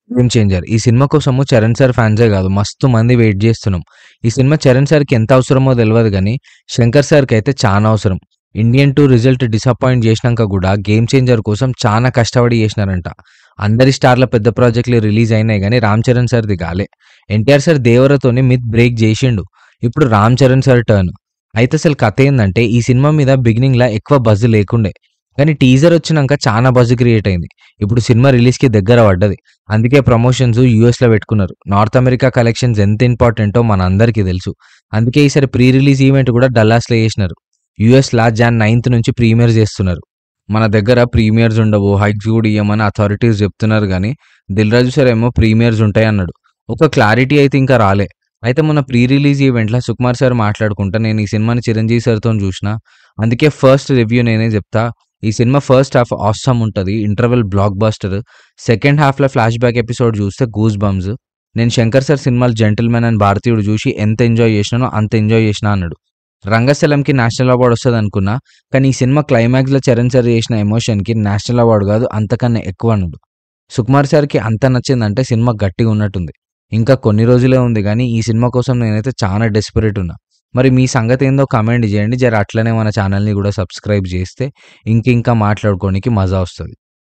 Game changer. ఈ cinema కోసము Charan sir ఫ్యాన్సే కాదు మస్తు మంది వెయిట్ చేస్తున్నాం. ఈ సినిమా చరణ్ సార్‌కి ఎంత అవసరమో తెలవదు గానీ, శంకర్ సార్‌కైతే చానా అవసరం. 'ఇండియన్ 2' రిజల్ట్ డిసప్పాయింట్ చేసినంక గూడా 'గేమ్ చేంజర్' కోసం చానా కష్టపడి చేసినారంట. అందరి స్టార్‌ల పెద్ద ప్రాజెక్ట్‌లు రిలీజ్ అయినాయి గానీ, రామ్ చరణ్ సార్‌ది గాలే. ఎన్టీఆర్ సార్ 'దేవరతోని' మిత్ బ్రేక్ చేశిండు. ఇప్పుడు రామ్ చరణ్ సార్ టర్న్. అయితే అసలు కథేందంటే, ఈ సినిమా మీద బిగినింగ్‌ల ఎక్కువ బజ్ లేకుండే. కానీ టీజర్ వచ్చినంక చానా బజ్ క్రియేట్ అయింది. ఇప్పుడు సినిమా రిలీజ్‌కి దగ్గర పడ్డది. అందుకే ప్రమోషన్స్ యూఎస్‌లో పెట్టుకున్నారు. నార్త్ అమెరికా కలెక్షన్స్ ఎంత ఇంపార్టెంటో మనందరికీ తెలుసు. అందుకే ఈసారి ప్రీ రిలీజ్ ఈవెంట్ కూడా డల్లాస్‌లో చేసినారు. యూఎస్‌ల జాన్ 9 నుంచి ప్రీమియర్ చేస్తున్నారు. మన దగ్గర ప్రీమియర్స్ ఉండవు. హైక్స్ కూడా ఇయ్యమని అథారిటీస్ చెప్తున్నారు గానీ, 'దిల్ రాజు' సార్ ఏమో ప్రీమియర్స్ ఉంటాయన్నాడు. ఒక క్లారిటీ అయితే ఇంకా రాలే. అయితే మొన్న ప్రీ రిలీజ్ ఈవెంట్‌ల సుకుమార్ సార్ మాట్లాడుకుంటా నేను ఈ సినిమాని చిరంజీవి సార్‌తోని చూషినా. అందుకే ఫస్ట్ రివ్యూ నేనే చెప్తా. ఈ సినిమా ఫస్ట్ హాఫ్ ఆసమ్ ఉంటది. Interval block buster. సెకండ్ హాఫ్‌లో ఫ్లాష్ బ్యాక్ ఎపిసోడ్ చూస్తే గూస్ బంప్స్. నేను శంకర్ సార్ సినిమాలు 'జెంటిల్‌మెన్' అండ్ 'భారతీయుడు' చూసి ఎంత ఎంజాయ్ చేసినానో అంత ఎంజాయ్ చేసినా అన్నాడు. 'రంగస్థలం'కి నేషనల్ అవార్డ్ వస్తదనుకున్నా. కానీ ఈ సినిమా క్లైమాక్స్‌లో చరణ్ సార్ చేసిన ఎమోషన్‌కి నేషనల్ అవార్డ్ కాదు అంతకన్నా ఎక్కువ అన్నాడు. సుకుమార్ సార్‌కి అంత నచ్చిందంటే సినిమా గట్టిగా ఉన్నట్టుంది. ఇంకా కొన్ని రోజులే ఉంది గానీ ఈ సినిమా కోసం నేనైతే చానా డెస్పరేట్ ఉన్నా. మరి మీ సంగతేందో కామెంట్ చేయండి. జర అట్లనే మన ఛానల్‌ని కూడా సబ్స్క్రైబ్ చేస్తే ఇంకింకా మాట్లాడుకోనికి మజా వస్తది.